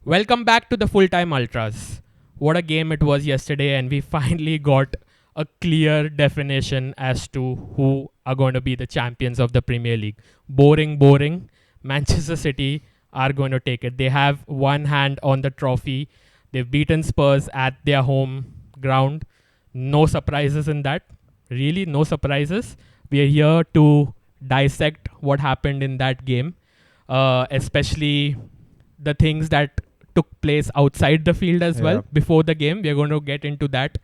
Welcome back to the Full Time Ultras. What a game it was yesterday, and we finally got a clear definition as to who are going to be the champions of the Premier League. Boring. Manchester City are going to take it. They have one hand on the trophy. They've beaten Spurs at their home ground. No surprises in that. Really, no surprises. We are here to dissect what happened in that game, especially the things that took place outside the field as well before the game. We're going to get into that.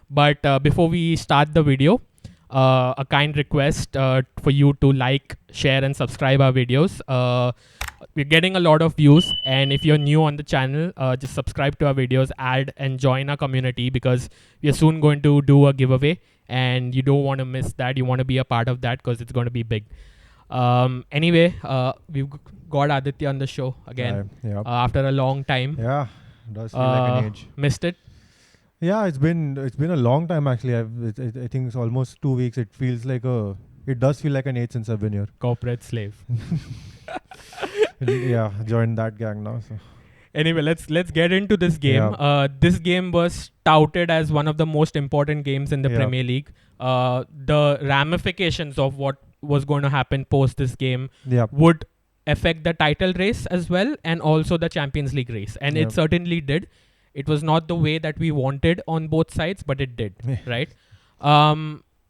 But before we start the video, a kind request for you to like, share, and subscribe our videos. We're getting a lot of views, and if you're new on the channel, just subscribe to our videos, add and join our community, because we are soon going to do a giveaway, and you don't want to miss that. You want to be a part of that because it's going to be big. Anyway, we've got Aditya on the show again after a long time. Yeah, does feel like an age. Missed it? Yeah, it's been a long time actually. I think it's almost 2 weeks. It does feel like an age since I've been here. Corporate slave. Yeah, joined that gang now. So. Anyway, let's get into this game. This game was touted as one of the most important games in the Premier League. The ramifications of what was going to happen post this game would affect the title race as well, and also the Champions League race. And it certainly did. It was not the way that we wanted on both sides, but it did, right?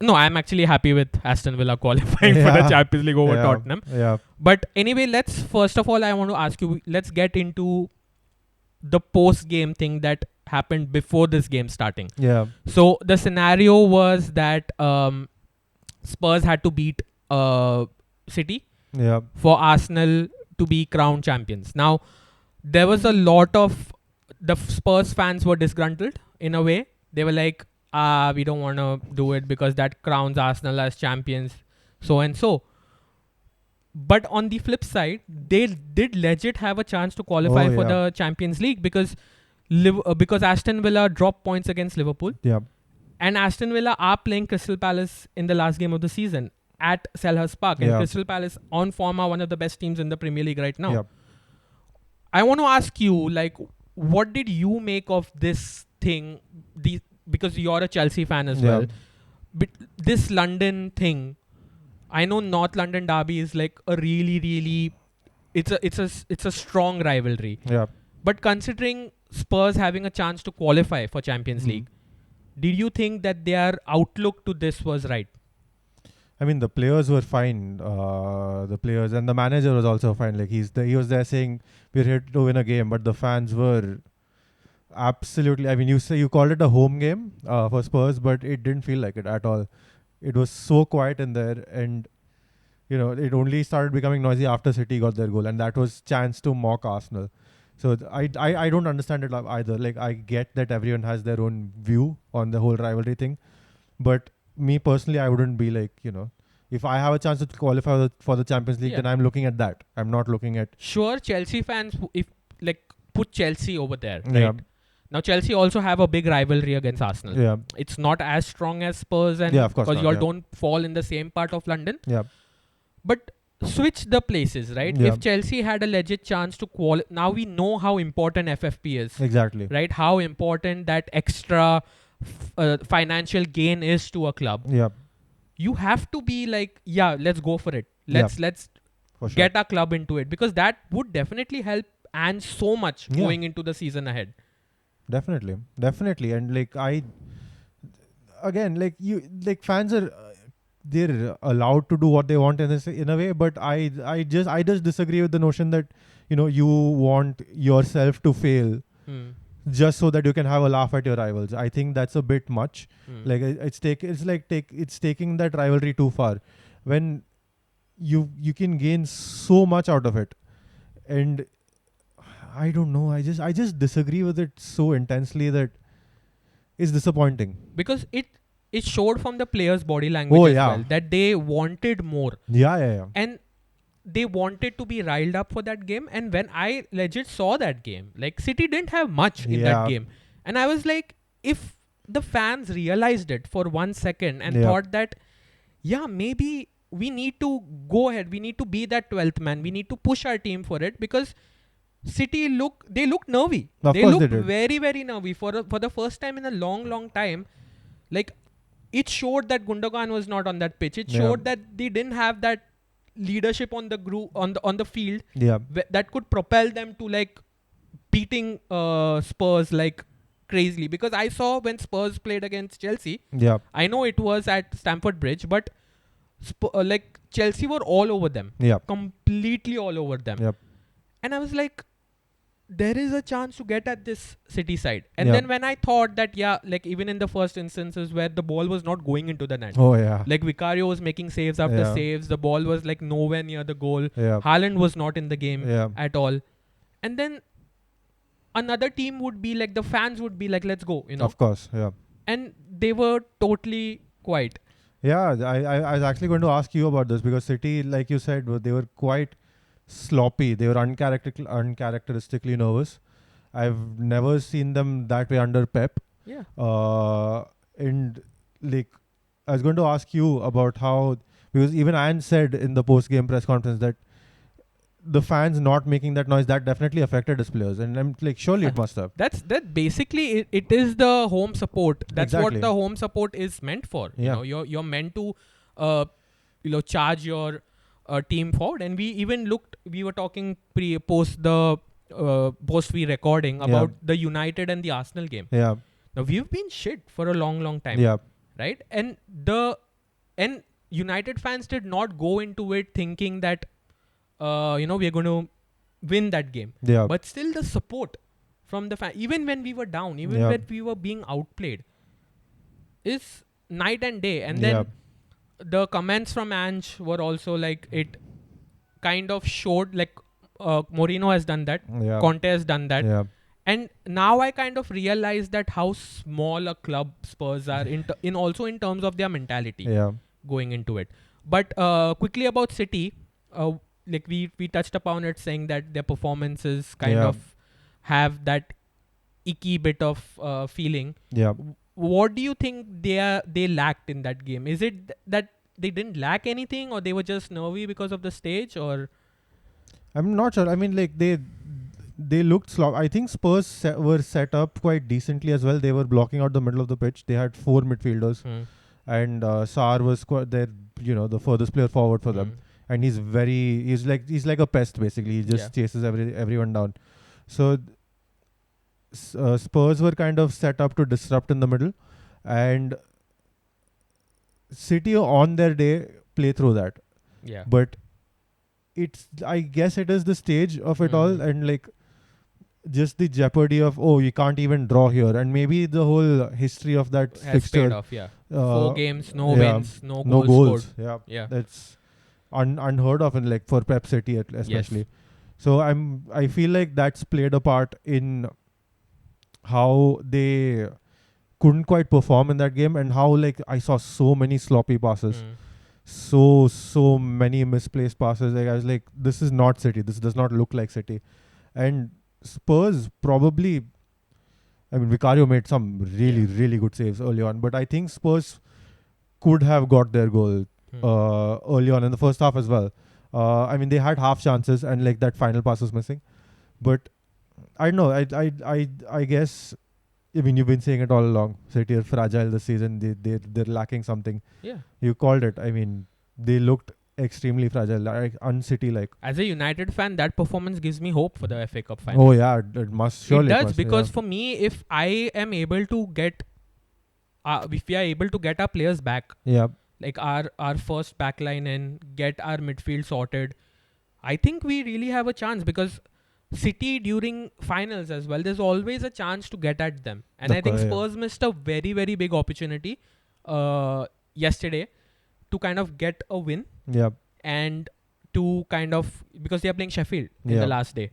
No, I'm actually happy with Aston Villa qualifying for the Champions League over Tottenham. But anyway, first of all, I want to ask you, let's get into the post-game thing that happened before this game starting. So the scenario was that Spurs had to beat City for Arsenal to be crowned champions. Now, there was a lot of the Spurs fans were disgruntled in a way. They were like, we don't want to do it because that crowns Arsenal as champions, so and so. But on the flip side, they did legit have a chance to qualify for the Champions League because Aston Villa dropped points against Liverpool. And Aston Villa are playing Crystal Palace in the last game of the season at Selhurst Park. And Crystal Palace on form are one of the best teams in the Premier League right now. I want to ask you, like, what did you make of this thing? Because you're a Chelsea fan as well. But this London thing, I know North London derby is like a really it's a strong rivalry. But considering Spurs having a chance to qualify for Champions League, did you think that their outlook to this was right? I mean, the players were fine. The players and the manager was also fine. Like he was there saying we're here to win a game, but the fans were absolutely. I mean, you called it a home game for Spurs, but it didn't feel like it at all. It was so quiet in there, and it only started becoming noisy after City got their goal, and that was chance to mock Arsenal. So I don't understand it either. Like, I get that everyone has their own view on the whole rivalry thing, but me personally, I wouldn't be like, if I have a chance to qualify for the Champions League, then I'm looking at that. I'm not looking at... Sure, Chelsea fans, put Chelsea over there, right? Now, Chelsea also have a big rivalry against Arsenal. It's not as strong as Spurs, and because you all don't fall in the same part of London. But switch the places, right? If Chelsea had a legit chance to qualify, now we know how important FFP is. Exactly. Right? How important that extra financial gain is to a club. You have to be like, let's go for it. Let's get our club into it, because that would definitely help and so much going into the season ahead. Definitely. And fans are they're allowed to do what they want in a way, but I just disagree with the notion that you want yourself to fail just so that you can have a laugh at your rivals. I think that's a bit much. Like, it's taking that rivalry too far when you can gain so much out of it. And I don't know. I just disagree with it so intensely that it's disappointing. Because it showed from the players' body language as well that they wanted more. And they wanted to be riled up for that game. And when I legit saw that game, like, City didn't have much in that game. And I was like, if the fans realized it for 1 second and thought that, maybe we need to go ahead. We need to be that 12th man. We need to push our team for it, because City looked nervy. Of They course they looked did. very, very nervy for the first time in a long, long time. Like, it showed that Gundogan was not on that pitch. It Yeah. showed that they didn't have that leadership on the on the field Yeah. that could propel them to like beating Spurs like crazily. Because I saw when Spurs played against Chelsea, Yeah. I know it was at Stamford Bridge, but like Chelsea were all over them, Yeah. completely all over them. Yep. And I was like, there is a chance to get at this City side. And Yeah. then when I thought that, yeah, like even in the first instances where the ball was not going into the net, Oh yeah. like Vicario was making saves after Yeah. saves, the ball was like nowhere near the goal. Yeah. Haaland was not in the game Yeah. at all. And then another team would be like, the fans would be like, let's go, Of course. Yeah. And they were totally quiet. Yeah. I was actually going to ask you about this because City, like you said, they were quite sloppy. They were uncharacteristically nervous. I've never seen them that way under Pep. Yeah. And like, I was going to ask you about how, because even Anne said in the post-game press conference that the fans not making that noise, that definitely affected his players. And I'm like, surely it must have. That basically it is the home support. That's Exactly. what the home support is meant for. Yeah. You're meant to charge your team forward. And we were talking post we recording about the United and the Arsenal game. Yeah. Now we've been shit for a long, long time. Yeah. Right? And United fans did not go into it thinking that we're going to win that game. Yeah. But still the support from the fan, even when we were down, even when we were being outplayed, is night and day. And then the comments from Ange were also like, it kind of showed like Mourinho has done that, Conte has done that. Yeah. And now I kind of realize that how small a club Spurs are in also in terms of their mentality going into it. But quickly about City, like we touched upon it, saying that their performances kind of have that icky bit of feeling. Yeah. What do you think they lacked in that game? Is it that they didn't lack anything, or they were just nervy because of the stage, or? I'm not sure. I mean, like they looked slow. I think Spurs were set up quite decently as well. They were blocking out the middle of the pitch. They had 4 midfielders, and Sarr was the furthest player forward for them. And he's like a pest basically. He just chases everyone down. So Spurs were kind of set up to disrupt in the middle, and City on their day play through that. Yeah. But I guess it is the stage of it all, and like just the jeopardy of you can't even draw here, and maybe the whole history of that has fixture. paid off. 4 games, no wins, no goals scored. Yeah. That's unheard of, and like for Pep City especially. Yes. So I feel like that's played a part in how they couldn't quite perform in that game, and how like I saw so many sloppy passes, so many misplaced passes. Like I was like, this is not City. This does not look like City. And Spurs probably, I mean, Vicario made some really good saves early on, but I think Spurs could have got their goal early on in the first half as well. I mean, they had half chances, and like that final pass was missing. But I don't know. I guess. I mean, you've been saying it all along. City are fragile this season. They're lacking something. Yeah. You called it. I mean, they looked extremely fragile, like un-City-like. As a United fan, that performance gives me hope for the FA Cup final. Oh yeah, it must surely. It does, because for me, if I am able to get, if we are able to get our players back, like our first backline, and get our midfield sorted, I think we really have a chance, because City during finals as well, there's always a chance to get at them. And I think Spurs missed a very, very big opportunity yesterday to kind of get a win. And to kind of, because they are playing Sheffield in the last day.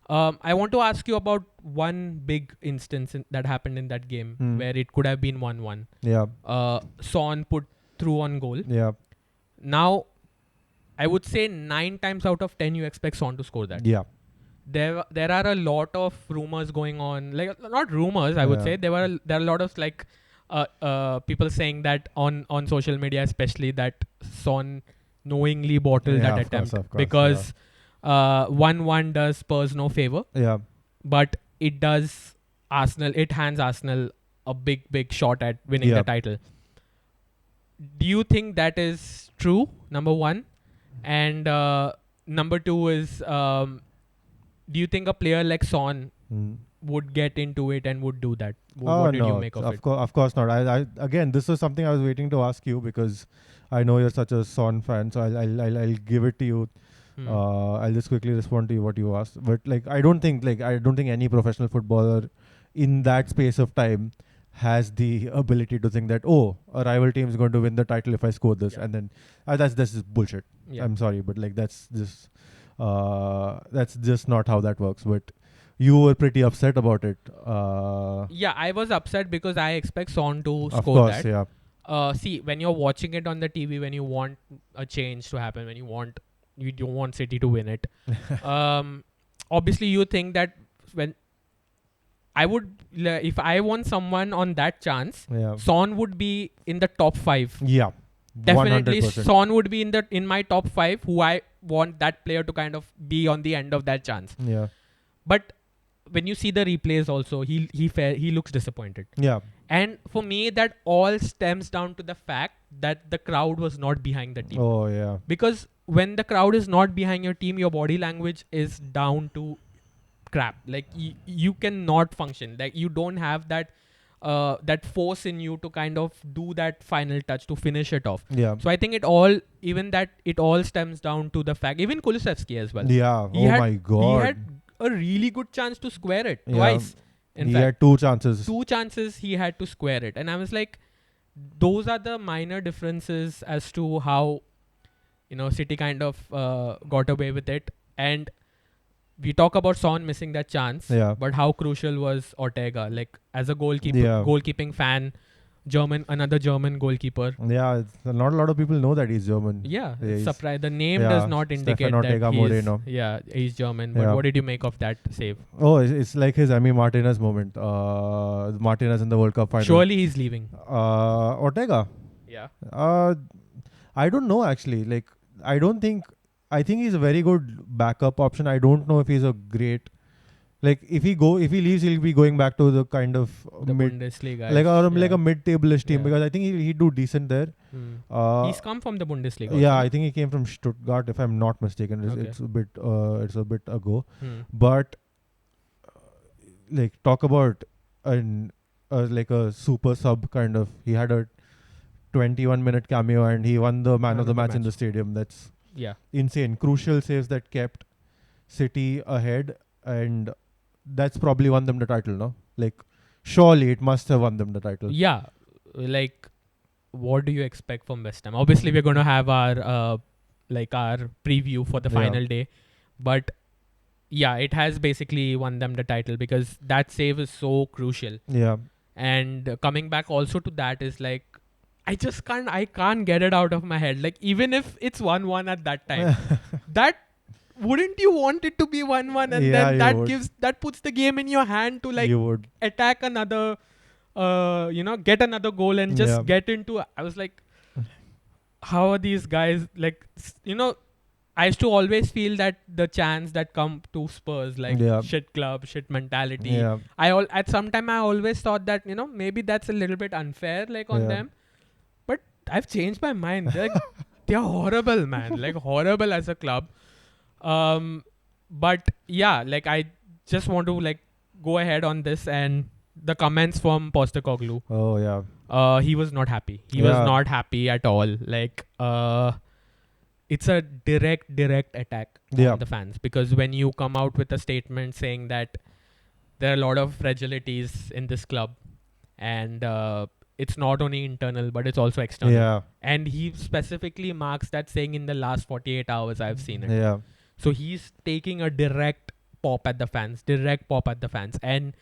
I want to ask you about one big instance that happened in that game where it could have been 1-1. Son put through on goal. Now, I would say 9 times out of 10 you expect Son to score that. There are a lot of rumors going on, like not rumors, I would say. There are a lot of like people saying that on social media, especially, that Son knowingly bottled that attempt, because 1-1 does Spurs no favor, Yeah. but it does Arsenal. It hands Arsenal a big shot at winning the title. Do you think that is true? Number one, and number two is, do you think a player like Son would get into it and would do that? What did you make of it? Of course not. I again, this was something I was waiting to ask you because I know you're such a Son fan, so I'll give it to you. I'll just quickly respond to you what you asked. But like, I don't think any professional footballer in that space of time has the ability to think that, oh, a rival team is going to win the title if I score this, and then that's just bullshit. Yeah. I'm sorry, but like that's just not how that works. But you were pretty upset about it. Yeah, I was upset because I expect Son to Of score course, that. yeah. See, when you're watching it on the TV, when you want a change to happen, when you don't want City to win it, obviously you think that when if I want someone on that chance, Yeah. Son would be in the top 5. Yeah. Definitely, 100%. Son would be in my top 5 who I want that player to kind of be on the end of that chance. Yeah. But when you see the replays also, he looks disappointed. Yeah. And for me, that all stems down to the fact that the crowd was not behind the team. Oh, yeah. Because when the crowd is not behind your team, your body language is down to crap. Like you cannot function. Like you don't have that force in you to kind of do that final touch to finish it off. Yeah. So I think it all stems down to the fact. Even Kulusevski as well. Yeah. My God. He had a really good chance to square it twice. He had 2 chances. 2 chances he had to square it. And I was like, those are the minor differences as to how, City kind of got away with it. And we talk about Son missing that chance, but how crucial was Ortega? Like, as a goalkeeping fan, another German goalkeeper. Yeah, not a lot of people know that he's German. Yeah, surprise. The name does not indicate that he's German. But what did you make of that save? Oh, it's like his Emi Martinez moment. Martinez in the World Cup final. Surely he's leaving. Ortega? Yeah. I don't know actually. Like, I think he's a very good backup option. I don't know if he's a great... Like, if he leaves, he'll be going back to the kind of the Bundesliga, like a mid-table-ish team, because I think he'd do decent there. He's come from the Bundesliga. Yeah, I think he came from Stuttgart, if I'm not mistaken. It's a bit ago. But like, talk about like a super sub kind of. He had a 21-minute cameo and he won the man of the match in the stadium. That's insane. Crucial saves that kept City ahead, and that's probably won them the title, no? Like, surely it must have won them the title. Yeah. Like, what do you expect from West Ham? Obviously, we're going to have our preview for the final day. But, yeah, it has basically won them the title because that save is so crucial. Yeah. And coming back also to that is like, I can't get it out of my head. Like, even if it's 1-1 at that time, wouldn't you want it to be 1-1, and then that puts the game in your hand to like attack another, get another goal and just get into. I was like, how are these guys like? I used to always feel that the chance that come to Spurs, like shit club, shit mentality. Yeah. At some time I always thought that maybe that's a little bit unfair, like on them, but I've changed my mind. They're horrible, man. Like horrible as a club. But yeah, like I just want to like go ahead on this and the comments from Postecoglou. Oh yeah. He was not happy. He was not happy at all. Like it's a direct attack on the fans, because when you come out with a statement saying that there are a lot of fragilities in this club and it's not only internal but it's also external. Yeah. And he specifically marks that, saying in the last 48 hours I've seen it. Yeah. So he's taking a direct pop at the fans, and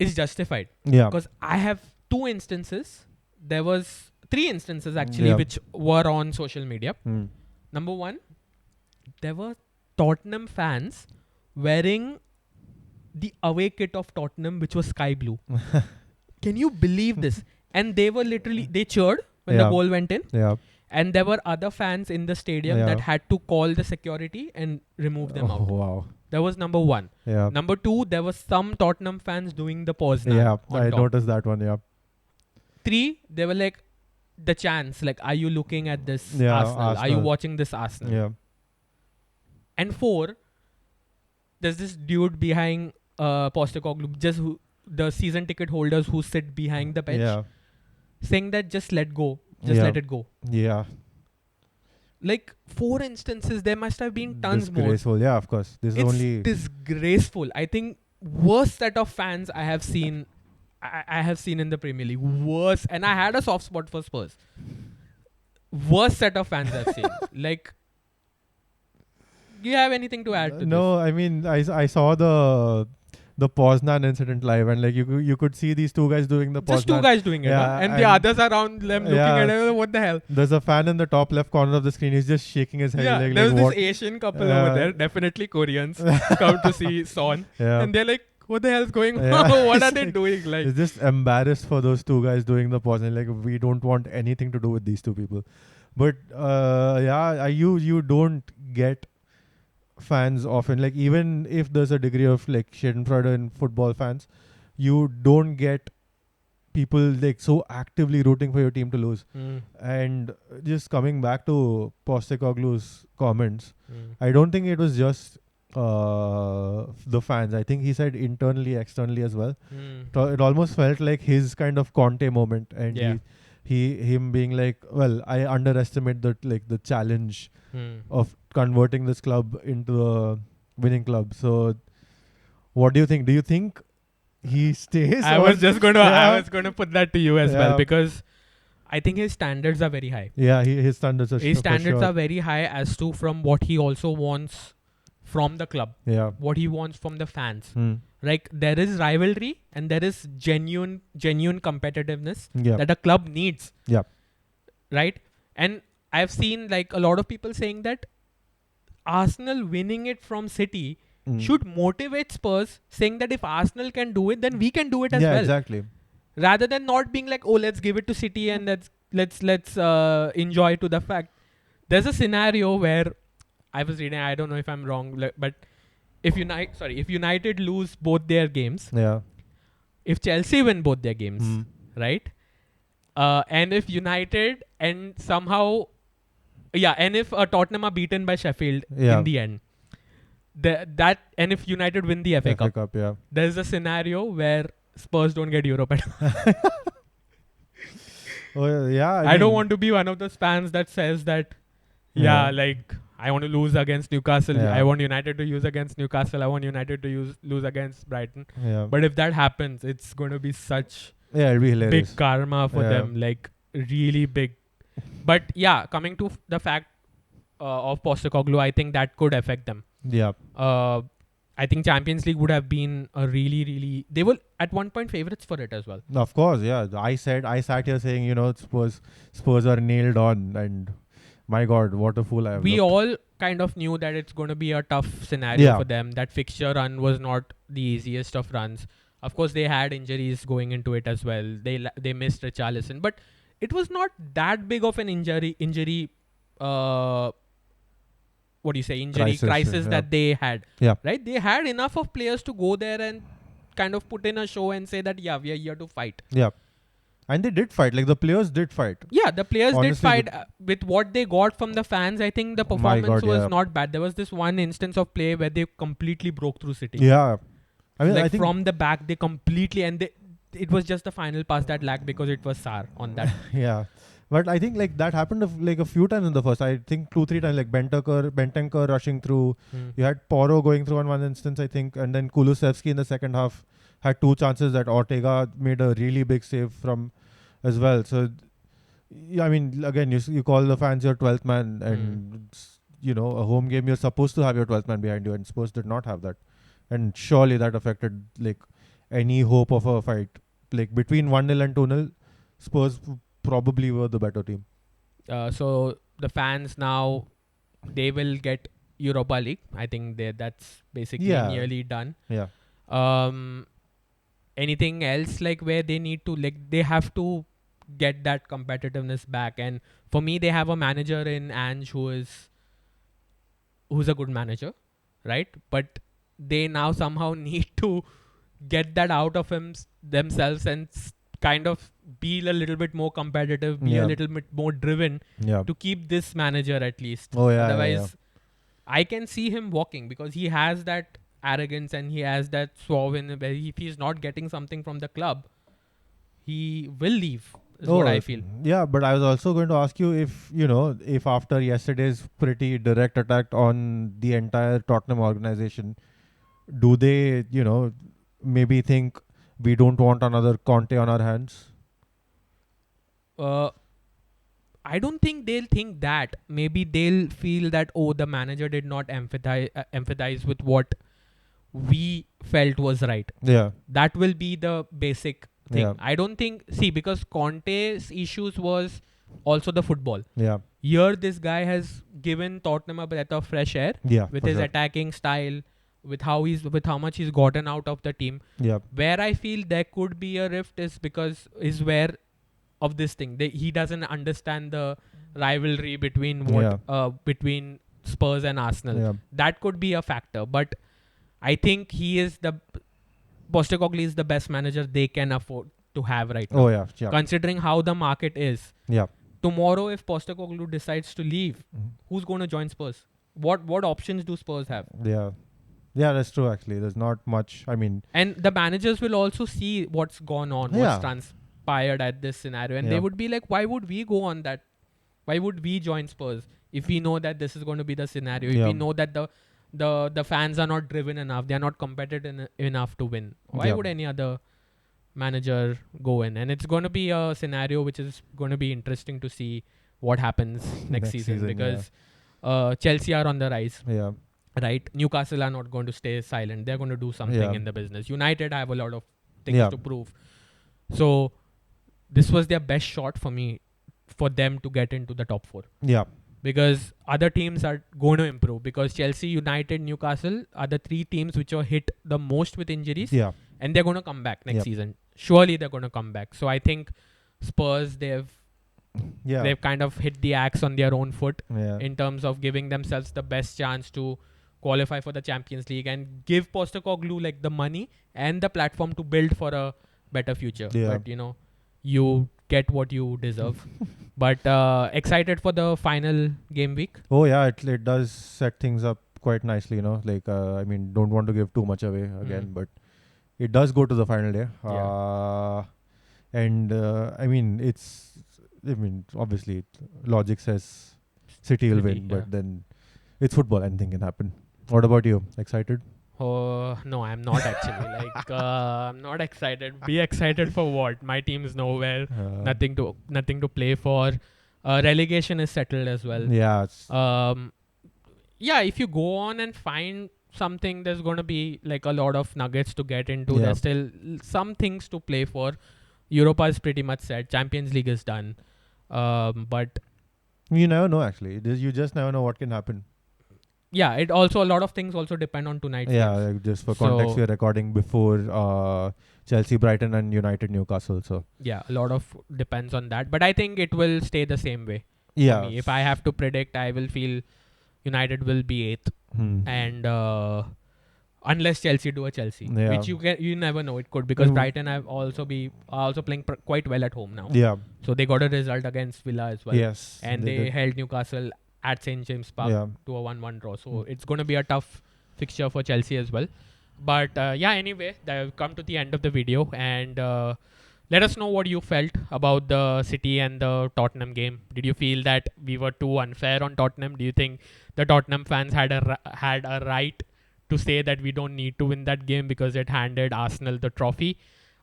it's justified. Yeah. Because I have 2 instances. There was 3 instances actually which were on social media. Number 1, there were Tottenham fans wearing the away kit of Tottenham, which was sky blue. Can you believe this? And they were literally, they cheered when the goal went in. Yeah. And there were other fans in the stadium that Yeah. had to call the security and remove them Oh out. wow. That was number one. Yeah. Number two, there was some Tottenham fans doing the Poznan Yeah. on I top. noticed that one. Yeah. Three, they were like, the chants, like, are you looking at this Yeah. Arsenal? Are you Arsenal. watching this Arsenal? Yeah. And four, there's this dude behind Postecoglou, the season ticket holders who sit behind the bench, Yeah. saying that just let go, just Yeah. let it go. Yeah. Like 4 instances, there must have been tons more. Disgraceful. Yeah. Of course. This is It's only. disgraceful. I think worst set of fans I have seen. I have seen in the Premier League. Worst, and I had a soft spot for Spurs. Worst set of fans I've seen. Like, do you have anything to add to this? No, I mean, I saw the Poznan incident live, and like you could see these two guys doing the Just Poznan. two guys doing it, Yeah, huh? And the others around them looking yeah. at it. What the hell? There's a fan in the top left corner of the screen. He's just shaking his head. Yeah, like, there was like, this what? Asian couple over there, definitely Koreans, come to see Son, Yeah. and they're like, "What the hell's going on? Yeah. What are It's they like- doing?" Like, It's just embarrassed for those two guys doing the Poznan. Like, we don't want anything to do with these two people. But you don't get fans often. Like, even if there's a degree of like Schadenfreude in football fans, you don't get people like so actively rooting for your team to lose. And just coming back to Postecoglou's comments, I don't think it was just the fans. I think he said internally, externally as well. It almost felt like his kind of Conte moment, and Yeah. him being like, well, I underestimate the challenge of converting this club into a winning club. So what do you think? Do you think he stays? I or- was just going to, Yeah. I was going to put that to you as well, Yeah. because I think his standards are very high. Yeah, his standards are His for standards sure. are very high as to from what he also wants from the club, Yeah. what he wants from the fans. Hmm. Like, there is rivalry and there is genuine competitiveness Yeah. that a club needs. Yeah. Right? And I've seen like a lot of people saying that Arsenal winning it from City Hmm. should motivate Spurs, saying that if Arsenal can do it, then we can do it as Yeah, well. exactly. Rather than not being like, oh, let's give it to City and let's enjoy to the fact. There's a scenario where I was reading, I don't know if I'm wrong, but if United lose both their games, Yeah. if Chelsea win both their games, Hmm. right? And if United and somehow, and if Tottenham are beaten by Sheffield Yeah. in the end, and if United win the FA Cup, yeah. there's a scenario where Spurs don't get Europe at Oh yeah. I don't want to be one of those fans that says that, like, I want to lose against Newcastle. Yeah. I want United to use against Newcastle. I want United to lose against Brighton. Yeah. But if that happens, it's going to be such Yeah, it'll be hilarious. big karma for Yeah. them, like really big. But yeah, coming to the fact of Postecoglou, I think that could affect them. Yeah. I think Champions League would have been a really, they were at one point favorites for it as well. Of course, yeah. I sat here saying, Spurs are nailed on, and my God, what a fool I have. We looked. all kind of knew that it's going to be a tough scenario Yeah. for them. That fixture run was not the easiest of runs. Of course, they had injuries going into it as well. They missed Richarlison, but it was not that big of an injury. What do you say? Crisis yeah. that they had. Yeah. Right? They had enough of players to go there and kind of put in a show and say that, yeah, we are here to fight. Yeah. And they did fight. Like, the players did fight. Yeah, the players did Honestly, fight with what they got from the fans. I think the My performance God, was yeah. not bad. There was this one instance of play where they completely broke through City. Yeah. I mean, Like, I think. from the back, they completely, it was just the final pass that lagged because it was Sar on that. Yeah. But I think like that happened a few times in the first. I think 2-3 times, like Bentancur rushing through. You had Porro going through on one instance, I think, and then Kulusevski in the second half had 2 chances that Ortega made a really big save from as well. So, yeah, I mean, again, you call the fans your 12th man, and it's, a home game, you're supposed to have your 12th man behind you, and Spurs did not have that. And surely that affected like any hope of a fight. Like, between 1-0 and 2-0, Spurs probably were the better team. So the fans now, they will get Europa League. I think that's basically nearly done. Yeah. Anything else like where they need to, like, they have to get that competitiveness back. And for me, they have a manager in Ange who's a good manager, right? But they now somehow need to get that out of themselves and kind of be a little bit more competitive, be a Yeah. little bit more driven Yeah. to keep this manager at least. Oh yeah. Otherwise, I can see him walking because he has that arrogance and he has that suave in where if he's not getting something from the club, he will leave. Is what I feel. Yeah, but I was also going to ask you if, if after yesterday's pretty direct attack on the entire Tottenham organization, do they, maybe think we don't want another Conte on our hands? Uh, I don't think they'll think that. Maybe they'll feel that the manager did not empathize with what we felt was right. Yeah. That will be the basic thing. Yeah. I don't think because Conte's issues was also the football. Yeah. Here, this guy has given Tottenham a breath of fresh air Yeah. with for his sure. attacking style, with how much he's gotten out of the team. Yeah. Where I feel there could be a rift is where of this thing. He doesn't understand the rivalry between between Spurs and Arsenal. Yeah. That could be a factor, but I think Postecoglou is the best manager they can afford to have right now. Oh yeah. Yeah. Considering how the market is. Yeah. Tomorrow, if Postecoglou decides to leave, Mhm. who's going to join Spurs? What options do Spurs have? Yeah. Yeah, that's true actually. There's not much. I mean, And the managers will also see what's gone on, Yeah. what's transpired at this scenario, and they Yeah. would be like, why would we go on that? Why would we join Spurs if we know that this is going to be the scenario? If Yeah. we know that the fans are not driven enough, they are not competitive enough to win. Why Yeah. would any other manager go in? And it's going to be a scenario which is going to be interesting to see what happens next season because Chelsea are on the rise. Yeah. Right, Newcastle are not going to stay silent. They're going to do something Yeah. in the business. United have a lot of things Yeah. to prove. So this was their best shot for them to get into the top 4 Yeah. because other teams are going to improve because Chelsea, United, Newcastle are the 3 teams which are hit the most with injuries, Yeah. and they're going to come back next Yep. season. Surely they're going to come back. So I think Spurs Yeah. they've kind of hit the axe on their own foot Yeah. in terms of giving themselves the best chance to qualify for the Champions League and give Postecoglou like the money and the platform to build for a better future. Yeah. But you get what you deserve. But excited for the final game week. Oh yeah, it does set things up quite nicely, Like I mean, don't want to give too much away again, but it does go to the final day. And I mean, obviously, logic says City will City, win, yeah. but then it's football. Anything can happen. What about you? Excited? Oh no, I'm not actually. I'm not excited. Be excited for what? My team is nowhere. Nothing to play for. Relegation is settled as well. Yeah. If you go on and find something, there's going to be like a lot of nuggets to get into. Yeah. There's still some things to play for. Europa is pretty much set. Champions League is done. But You never know, actually. You just never know what can happen. yeah, a lot of things also depend on tonight's Yeah, games. like just for context, So- we are recording before Chelsea, Brighton, and United, Newcastle. So Yeah, a lot of depends on that. But I think it will stay the same way. For yeah, me. If I have to predict, I will feel United will be 8th. And unless Chelsea do a Chelsea, Yeah. which you never know, it could because Mm. Brighton are also playing quite well at home now. Yeah. So they got a result against Villa as well. Yes. And they did. held Newcastle at St. James Park Yeah. to a 1-1 draw. So it's going to be a tough fixture for Chelsea as well. But anyway, they've come to the end of the video. And let us know what you felt about the City and the Tottenham game. Did you feel that we were too unfair on Tottenham? Do you think the Tottenham fans had a right to say that we don't need to win that game because it handed Arsenal the trophy?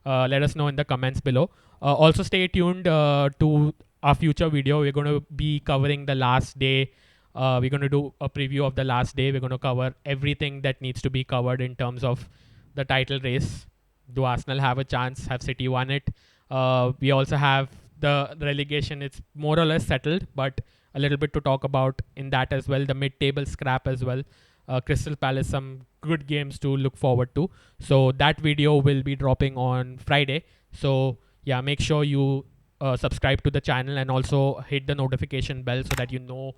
Let us know in the comments below. Also, stay tuned to our future video. We're going to be covering the last day. We're going to do a preview of the last day. We're going to cover everything that needs to be covered in terms of the title race. Do Arsenal have a chance? Have City won it? We also have the relegation. It's more or less settled, but a little bit to talk about in that as well. The mid-table scrap as well. Crystal Palace, some good games to look forward to. So that video will be dropping on Friday. So yeah, make sure you subscribe to the channel and also hit the notification bell so that you know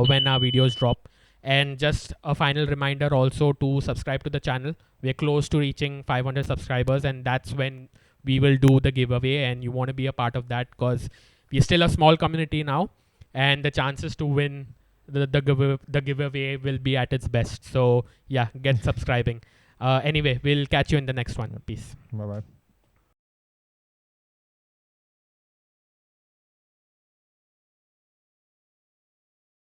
when our videos drop. And just a final reminder also to subscribe to the channel. We're close to reaching 500 subscribers, and that's when we will do the giveaway, and you want to be a part of that because we're still a small community now, and the chances to win the giveaway will be at its best. So yeah, get subscribing. Anyway, we'll catch you in the next one. Peace. Bye bye.